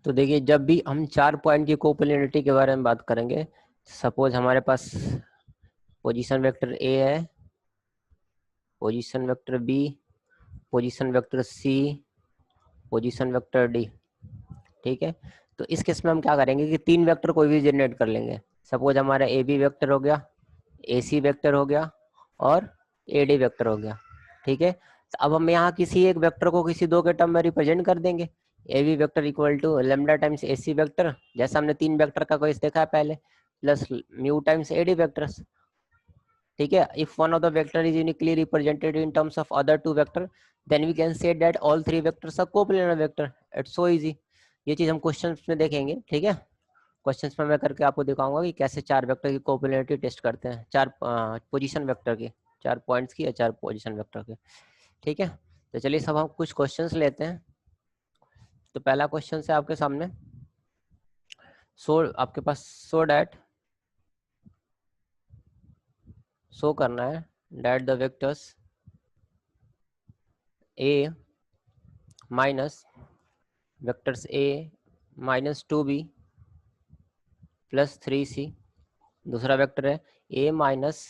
तो देखिए, जब भी हम 4 पॉइंट की कोप्लेनिटी के बारे में बात करेंगे, सपोज हमारे पास पोजीशन वेक्टर ए है, position vector B, position vector C, position vector D. ठीक है, तो इस केस में हम क्या करेंगे कि 3 वेक्टर कोई भी जनरेट कर लेंगे। सपोज हमारा ए बी वेक्टर हो गया, ए सी वेक्टर हो गया और ए डी वेक्टर हो गया। ठीक है, तो अब हम यहाँ किसी एक वेक्टर को किसी 2 के टर्म में रिप्रेजेंट कर देंगे। A B vector equal to lambda times A C vector, जैसा हमने 3 वेक्टर का केस देखा है पहले, plus mu times A D vectors. ठीक है, if one of the vector is uniquely represented in terms of other 2 vector, then we can say that all 3 vectors are coplanar vector. It's so easy. ये चीज हम questions में देखेंगे। ठीक है, questions में मैं करके आपको दिखाऊंगा कि कैसे 4 वेक्टर की कोप्लेनिटी टेस्ट करते हैं, 4 पोजीशन वेक्टर की, 4 पॉइंट्स की या 4 पोजीशन वेक्टर की। ठीक है, तो चलिए सब हम कुछ क्वेश्चंस लेते हैं। तो पहला क्वेश्चन है आपके सामने, आपके पास शो करना है that the vectors A minus vectors A minus 2b plus 3c, दूसरा वेक्टर है ए माइनस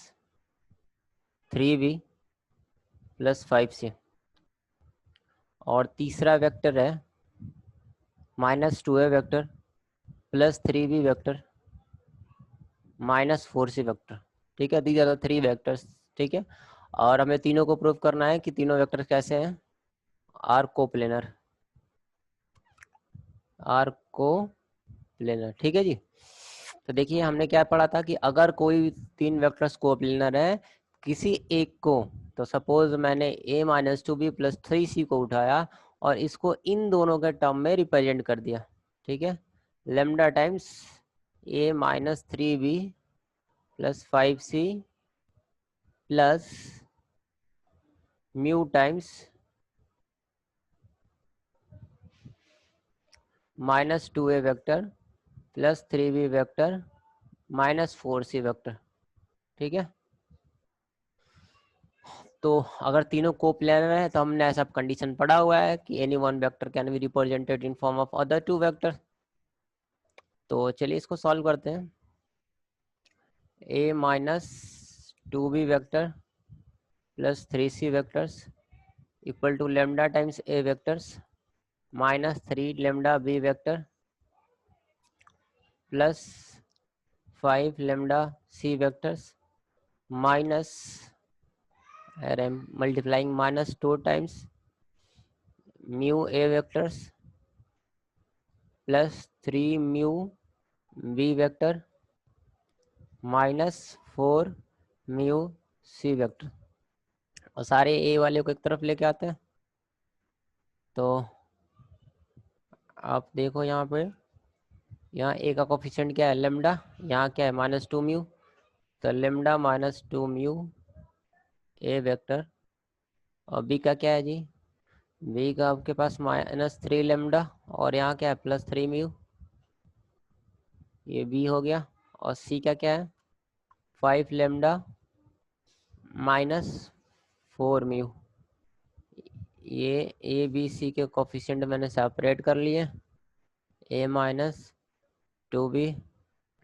3b प्लस 5c, और तीसरा वेक्टर है minus 2a vector plus 3b vector minus 4c vector. ठीक है, दीज आर द 3 वेक्टर्स। ठीक है, और हमें तीनों को प्रूव करना है कि तीनों वेक्टर्स कैसे हैं, आर कोप्लेनर, आर कोप्लेनर। ठीक है जी, तो देखिए हमने क्या पढ़ा था कि अगर कोई 3 वेक्टर्स कोप्लेनर है किसी एक को, तो सपोज मैंने a minus 2b plus 3c को उठाया और इसको इन दोनों के टर्म में रिप्रेजेंट कर दिया। ठीक है, lambda times a minus 3b plus 5c plus mu times minus 2a vector plus 3b vector minus 4c vector. ठीक है, तो अगर तीनों कोप्लेनर है तो हमने ऐसा कंडीशन पढ़ा हुआ है कि any one vector can be represented in form of other 2 vector. तो चलिए इसको सॉल्व करते हैं। a minus 2b vector plus 3c vectors equal to lambda times a vectors minus 3 lambda b vector plus 5 lambda c vectors minus, I am multiplying, minus 2 times mu a vectors plus 3 mu b vector minus 4 mu c vector, और सारे a वाले को एक तरफ लेके आते हैं। तो आप देखो यहाँ पे, यहाँ a का कोफिशिएंट क्या है, लेमडा, यहाँ क्या है माइनस 2 म्यू, तो lambda minus 2 mu a vector, और b का क्या है जी, b का आपके पास माइनस 3 लेमडा और यहाँ क्या है प्लस 3 म्यू, ये b हो गया, और c का क्या है 5 लेमडा माइनस 4 म्यू। ये ए बी सी के कोफिशिएंट मैंने सेपरेट कर लिए, a minus 2b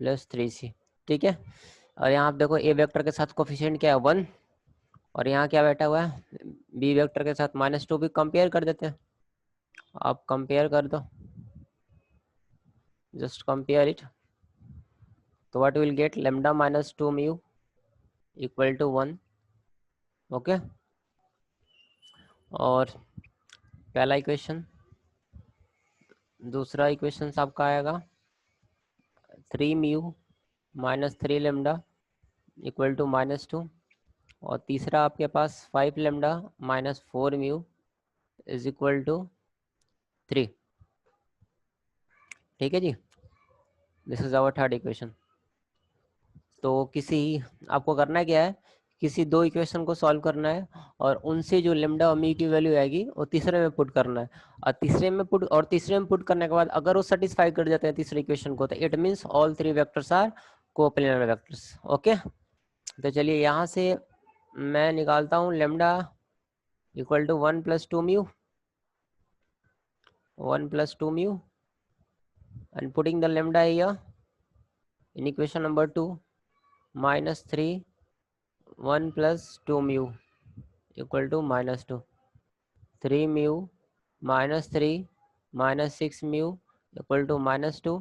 plus 3c। ठीक है, और यहाँ आप देखो a वेक्टर के साथ कोफिशिएंट क्या है 1, और यहाँ क्या बैठा हुआ है b वेक्टर के साथ माइनस 2b। कंपेयर कर देते हैं, आप कंपेयर कर दो, जस्ट कंपेयर इट। तो what will get, lambda minus 2 mu equal to 1। Okay, और पहला इक्वेशन, दूसरा इक्वेशन आपका आएगा 3 mu minus 3 lambda equal to minus 2, और तीसरा आपके पास 5 lambda minus 4 mu is equal to 3। ठीक है जी, this is our third equation. तो आपको करना क्या है, किसी 2 इक्वेशन को सॉल्व करना है और उनसे जो लेमडा और म्यू की वैल्यू आएगी वो तीसरे में पुट करना है, और तीसरे में पुट करने के बाद अगर वो सेटिस्फाई कर जाते हैं तीसरे इक्वेशन को, तो it means all 3 vectors are coplanar vectors. Okay, तो चलिए यहाँ से मैं निकालता हूँ lambda equal to 1 plus 2 mu, 1 plus 2 mu and putting the lambda here in equation number 2, minus 3 1 plus 2 mu equal to minus 2, 3 mu minus 3 minus 6 mu equal to minus 2.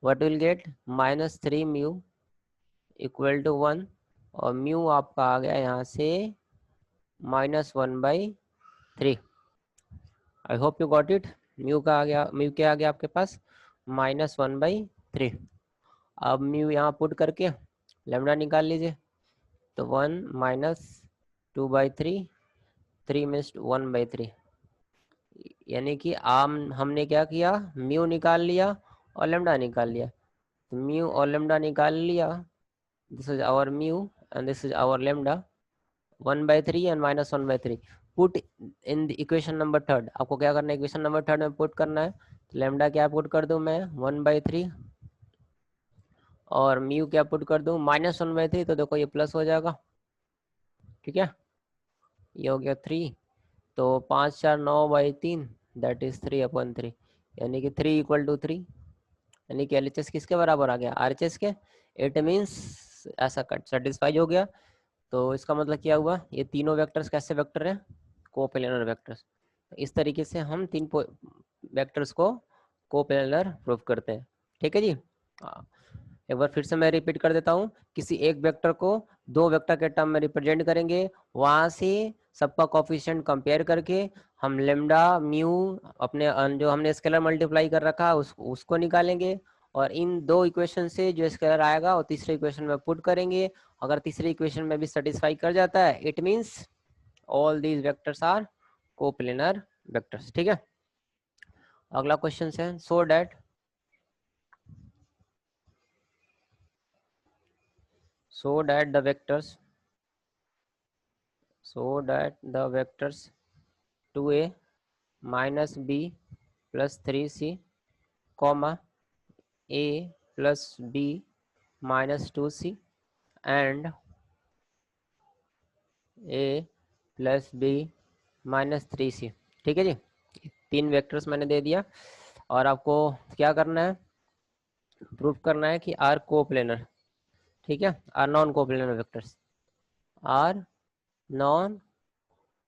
what will get minus 3 mu equal to 1 और mu आपका आ गया यहाँ से -1/3। I hope you got it. Mu का आ गया, mu क्या आ गया आपके पास -1/3। अब म्यू यहाँ पुट करके लेमडा निकाल लीजिए, तो 1 - 2/3, 3 मीन्स 1/3, यानी कि हमने क्या किया, म्यू निकाल लिया और लेमडा निकाल लिया। तो म्यू और लेमडा निकाल लिया, this is our mu and this is our lambda, 1/3 and -1/3 put in the equation number 3। आपको क्या करना है, इक्वेशन नंबर 3 में पुट करना है। तो लेमडा क्या पुट कर दूं मैं 1/3 और म्यू क्या पुट कर दूं -1/3, तो देखो ये प्लस हो जाएगा, ठीक है, ये हो गया 3, तो 5 4 9/3 दैट इज 3/3, यानी कि 3 = 3, यानी कि एलएचएस किसके बराबर आ गया, आरएचएस के। इट मीन्स ऐसा कट सेटिस्फाई हो गया। तो इसका मतलब क्या हुआ, ये तीनों वेक्टर्स कैसे वेक्टर हैं, कोप्लेनर वेक्टर्स। इस तरीके से हम तीन वेक्टर्स को कोप्लेनर प्रूव करते हैं, ठीक है जी। एक बार फिर से मैं रिपीट कर देता हूँ, किसी एक वेक्टर को दो वेक्टर के टर्म में रिप्रेजेंट करेंगे, वहां से सबका कोफिशिएंट कंपेयर करके हम लेमडा म्यू अपने जो हमने स्केलर मल्टीप्लाई कर रखा उसको निकालेंगे, और इन दो इक्वेशन से जो स्केलर आएगा वो तीसरे इक्वेशन में पुट करेंगे। अगर तीसरे इक्वेशन में भी सेटिस्फाई कर जाता है, it means all these vectors are coplanar vectors, ठीक है। अगला क्वेश्चन है, so that the vectors 2a minus b plus 3c comma a plus b minus 2c and a plus b minus 3c, ठीक है जी। तीन वेक्टर्स मैंने दे दिया और आपको क्या करना है, प्रूफ करना है कि आर कोप्लेनर, ठीक है, are non coplanar vectors, are non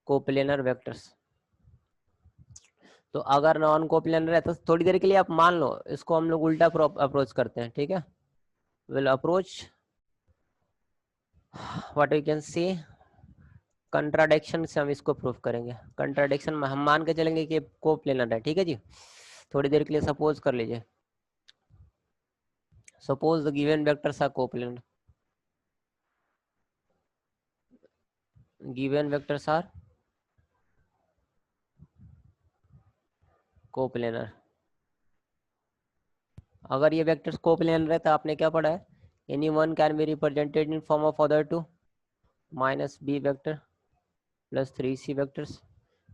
coplanar vectors. तो अगर नॉन कोप्लेनर है तो थोड़ी देर के लिए आप मान लो, इसको हम लोग उल्टा अप्रोच करते हैं, ठीक है। Will approach what we can say contradiction से हम इसको प्रूफ करेंगे। कंट्राडिक्शन में हम मान के चलेंगे कि कोप्लेनर है, ठीक है जी। थोड़ी देर के लिए सपोज कर लीजिए, suppose the given vectors are coplanar, given vectors are coplanar. अगर ये वेक्टर्स कोप्लेनर है तो आपने क्या पढ़ा है, any one can be represented in form of other two minus b vector plus 3c vectors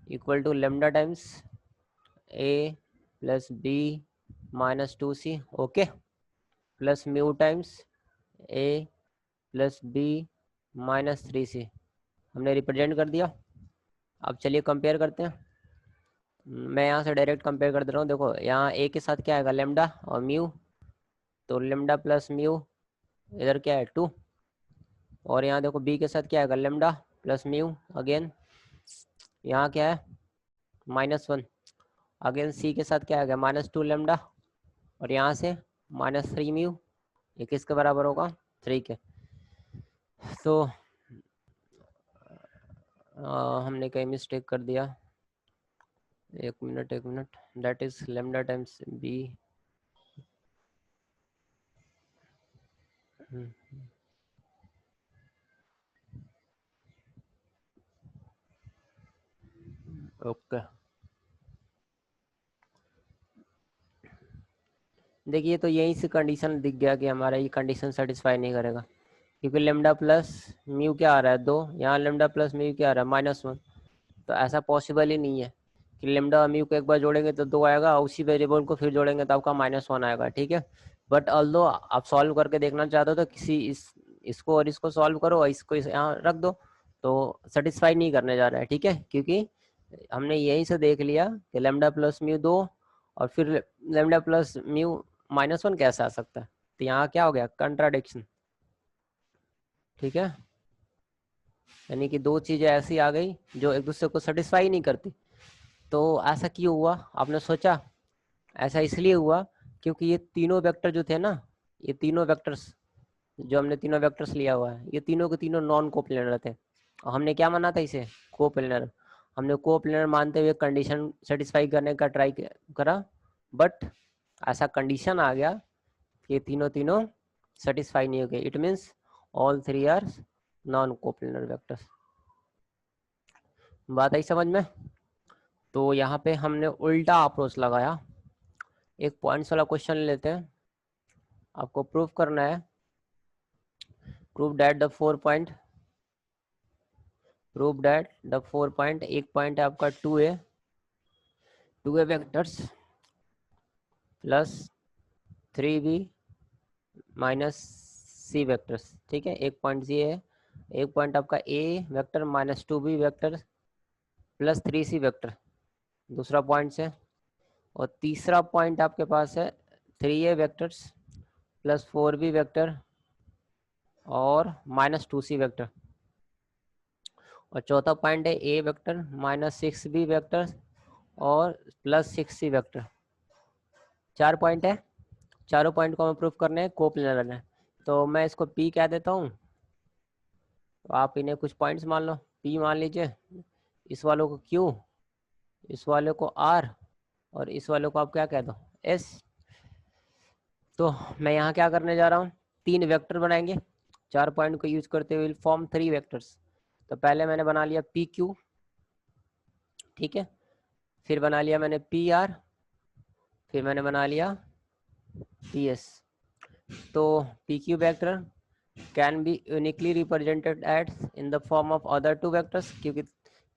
equal to lambda times a plus b minus 2c, okay, plus mu times a plus b minus 3c हमने represent कर दिया। अब चलिए compare करते हैं, मैं यहाँ से डायरेक्ट कंपेयर कर दे रहा हूँ। देखो यहाँ a के साथ क्या आएगा, लेमडा और म्यू, तो लेमडा प्लस म्यू इधर क्या है 2, और यहाँ देखो b के साथ क्या आएगा, लेमडा प्लस म्यू, अगेन यहाँ क्या है -1, अगेन c के साथ क्या आ गया -2 लेमडा, और यहाँ से -3 म्यू, ये किसके बराबर होगा 3 के। तो हमने कहीं मिस्टेक कर दिया, एक minute that is lambda times b, okay. देखिए तो यहीं से कंडीशन दिख गया कि हमारा ये कंडीशन सेटिस्फाई नहीं करेगा, क्योंकि लेमडा प्लस म्यू क्या आ रहा है 2, यहाँ लेमडा प्लस म्यू क्या आ रहा है -1, तो ऐसा पॉसिबल ही नहीं है कि लेमडा और म्यू को एक बार जोड़ेंगे तो 2 आएगा, उसी वेरिएबल को फिर जोड़ेंगे तो आपका -1 आएगा, ठीक है। बट ऑल्दो आप सॉल्व करके देखना चाहते हो तो किसी इसको और इसको सॉल्व करो और इसको यहाँ रख दो, तो सेटिस्फाई नहीं करने जा रहा है, ठीक है, क्योंकि हमने यहीं से देख लिया कि लेमडा प्लस म्यू 2 और फिर लेमडा प्लस म्यू -1 कैसे आ सकता है? तो यहाँ क्या हो गया, कंट्राडिक्शन। ठीक है, यानी कि दो चीजें ऐसी आ गई जो एक दूसरे को सेटिस्फाई नहीं करती। तो ऐसा क्यों हुआ, आपने सोचा? ऐसा इसलिए हुआ क्योंकि ये तीनों वेक्टर जो थे ना, ये तीनों वेक्टर्स जो हमने तीनों वेक्टर्स लिया हुआ है, ये तीनों के तीनों नॉन कोप्लेनर थे। और हमने क्या माना था इसे, कोप्लेनर। हमने कोप्लेनर मानते हुए कंडीशन सेटिस्फाई करने का ट्राई करा, बट ऐसा कंडीशन आ गया कि तीनों तीनों सेटिस्फाई नहीं हो गए। It means all three are non coplanar vectors. बात आई समझ में? तो यहाँ पे हमने उल्टा अप्रोच लगाया। एक पॉइंट्स वाला क्वेश्चन लेते हैं, आपको प्रूफ करना है। Proof that the 4 point, proof that the 4 point, एक पॉइंट है आपका 2a vectors plus 3b minus c vectors. ठीक है, एक पॉइंट ये है, एक पॉइंट आपका a vector minus 2b vector plus 3c vector, दूसरा पॉइंट है। और तीसरा पॉइंट आपके पास है 3a vectors plus 4b vector और माइनस 2c वेक्टर। और चौथा पॉइंट है a vector minus 6b vector और प्लस 6c वेक्टर। 4 पॉइंट है, चारों पॉइंट को हमें प्रूफ करने हैं कोप्लेनर है। तो मैं इसको p कह देता हूँ, तो आप इन्हें कुछ पॉइंट्स मान लो, p मान लीजिए, इस वालों को q, इस वाले को r और इस वाले को आप क्या कह दो s। तो मैं यहाँ क्या करने जा रहा हूँ, 3 वेक्टर बनाएंगे, 4 पॉइंट को यूज करते हुए फॉर्म 3 वेक्टर्स। तो पहले मैंने बना लिया पी क्यू, ठीक है, फिर बना लिया मैंने पी आर, फिर मैंने बना लिया पी एस। तो P Q vector can be uniquely represented at in the form of other 2 vectors, क्योंकि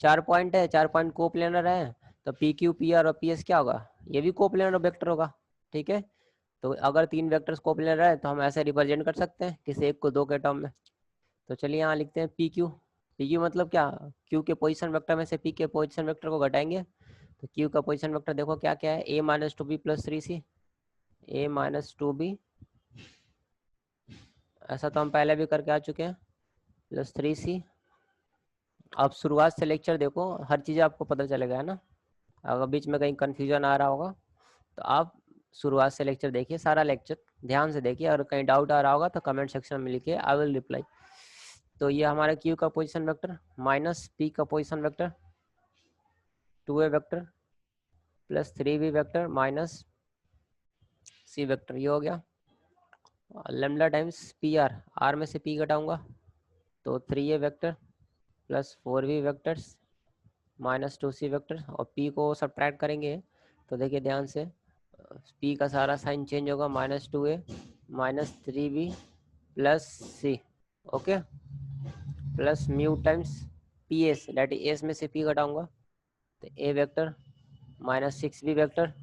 4 पॉइंट है, 4 पॉइंट कोप्लेनर है, तो पी क्यू पी आर और पी एस क्या होगा, ये भी कोप्लेनर वेक्टर होगा। ठीक है, तो अगर 3 वेक्टर्स कोप्लेनर है तो हम ऐसे रिप्रेजेंट कर सकते हैं किसी एक को 2 के टर्म में। तो चलिए यहाँ लिखते हैं पी क्यू। पी क्यू मतलब क्या, क्यू के पोजीशन वेक्टर में से पी के पोजीशन वेक्टर को घटाएंगे। तो क्यू का पोजीशन वेक्टर देखो क्या क्या है, ए माइनस 2b प्लस 3c, ए माइनस 2b, ऐसा तो हम पहले भी करके आ चुके हैं, प्लस 3c। अब शुरुआत से लेक्चर देखो, हर चीज़ आपको पता चलेगा, है ना। अगर बीच में कहीं कंफ्यूजन आ रहा होगा तो आप शुरुआत से लेक्चर देखिए, सारा लेक्चर ध्यान से देखिए, और कहीं डाउट आ रहा होगा तो कमेंट सेक्शन में लिखिए, आई विल रिप्लाई। तो ये हमारा क्यू का पोजीशन वेक्टर माइनस पी का position vector 2a vector plus 3b vector minus c vector, ये हो गया। Lambda times P R, R में से p घटाऊंगा तो 3a vector plus 4b vectors minus 2c vector, और p को सब्ट्रैक्ट करेंगे तो देखिए ध्यान से, p का सारा साइन चेंज होगा, minus 2a minus 3b plus c, okay, plus mu times P S, that is S में से p घटाऊंगा तो a vector minus 6b vector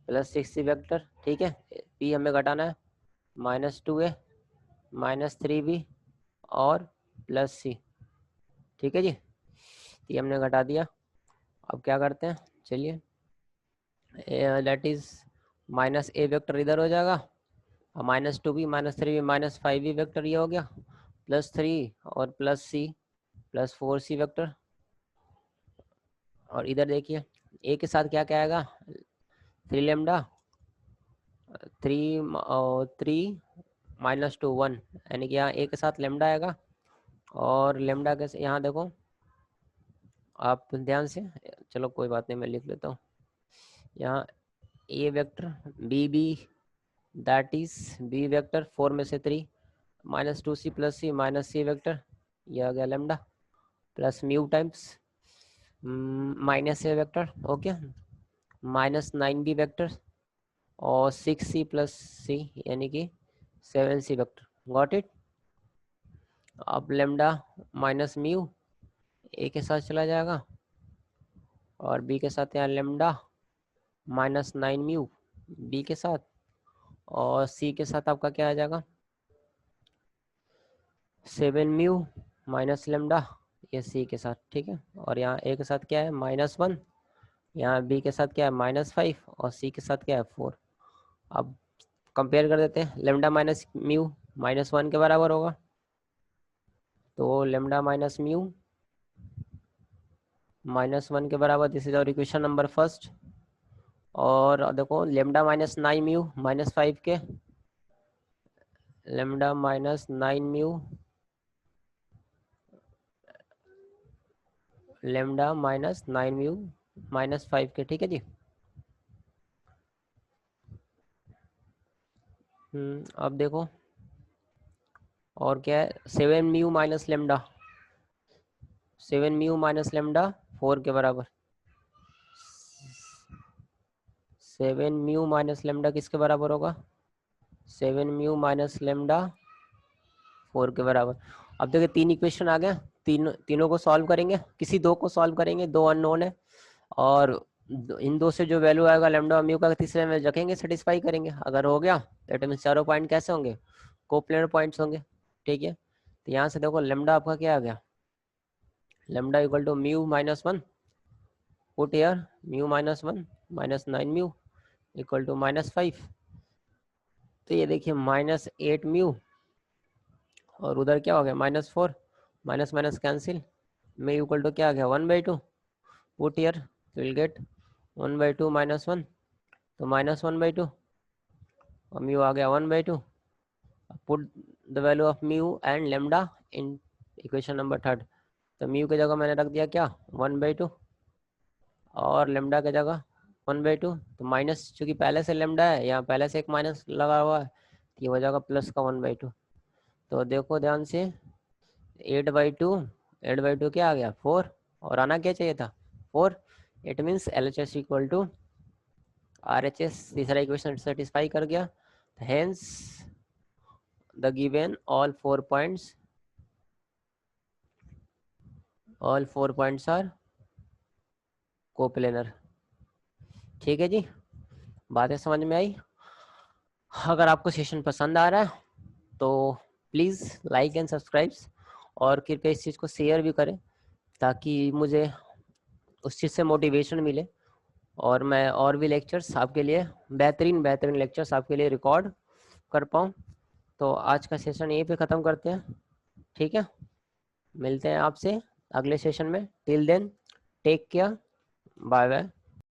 plus 6c vector. ठीक है, p हमें घटाना है, माइनस 2a माइनस 3b और प्लस c। ठीक है जी, ये हमने घटा दिया। अब क्या करते हैं, चलिए, that is minus a vector इधर हो जाएगा, minus 2b minus 3b minus 5b vector ये हो गया, प्लस 3 और plus c plus 4c vector. और इधर देखिए a के साथ क्या क्या आएगा, 3 लेमडा, 3 माइनस 2 1, यानी कि यहाँ a के साथ लेमडा आएगा, और लेमडा के यहाँ देखो आप ध्यान से, चलो कोई बात नहीं, मैं लिख लेता हूँ यहाँ a vector b b, that is b vector 4 में से 3 minus 2c plus c minus c vector, यह आ गया lambda, plus mu times minus a vector, okay, minus 9b vector और 6c प्लस c यानी कि 7c वेक्टर, गॉट इट। अब lambda minus mu a के साथ चला जाएगा, और बी के साथ यहाँ लेमडा माइनस 9 म्यू बी के साथ, और सी के साथ आपका क्या आ जाएगा 7 म्यू माइनस लेमडा, ये सी के साथ। ठीक है, और यहाँ ए के साथ क्या है -1, यहाँ बी के साथ क्या है -5 और सी के साथ क्या है 4। अब कंपेयर कर देते हैं, लेमडा माइनस म्यू -1 के बराबर होगा, तो लेमडा माइनस म्यू -1 के बराबर, this is our equation number first. और देखो लेमडा -9 म्यू -5 के, लेमडा -9 म्यू, लेमडा -9 म्यू -5 के, ठीक है जी। अब देखो और क्या है, 7 mu minus lambda, 7 mu minus lambda 4 के बराबर, 7 म्यू माइनस लेमडा किसके बराबर होगा, 7 म्यू माइनस लेमडा 4 के बराबर। अब देखिए 3 इक्वेशन आ गए, तीनों को सॉल्व करेंगे, किसी दो को सॉल्व करेंगे, दो अननोन है, और इन दो से जो वैल्यू आएगा लेमडा और म्यू का, तीसरे में रखेंगे, सेटिस्फाई करेंगे। अगर हो गया दैट मींस चारों पॉइंट कैसे होंगे, कोप्लेनर पॉइंट्स होंगे, ठीक है। तो यहाँ से देखो लेमडा आपका क्या आ गया, lambda equal to mu -1, put here mu -1 -9 mu equal to -5। तो ये देखिए -8 म्यू, और उधर क्या हो गया -4, minus minus cancel, mu equal to क्या आ गया 1/2, पुट हियर विल गेट 1/2 -1, तो -1/2, और म्यू आ गया 1/2। Put the value of mu and lambda in equation number third, तो म्यू की जगह मैंने रख दिया क्या 1/2, और लेमडा की जगह 1/2, तो माइनस चूंकि पहले से लेमडा है, यहाँ पहले से एक माइनस लगा हुआ है, तो ये हो जाएगा प्लस का 1/2। तो देखो ध्यान से 8/2, 8/2 क्या आ गया 4, और आना क्या चाहिए था 4, it means LHS equal to RHS, तीसरा इक्वेशन सेटिस्फाई कर गया, hence the given all 4 points are coplanar. ठीक है जी, बातें समझ में आई। अगर आपको सेशन पसंद आ रहा है तो प्लीज़ लाइक एंड सब्सक्राइब, और कृपया इस चीज़ को शेयर भी करें, ताकि मुझे उस चीज़ से मोटिवेशन मिले, और मैं और भी लेक्चर्स आपके लिए, बेहतरीन बेहतरीन लेक्चर्स आपके लिए रिकॉर्ड कर पाऊँ। तो आज का सेशन यहीं पे ख़त्म करते हैं, ठीक है। मिलते हैं आपसे अगले सेशन में, till then take care, bye bye.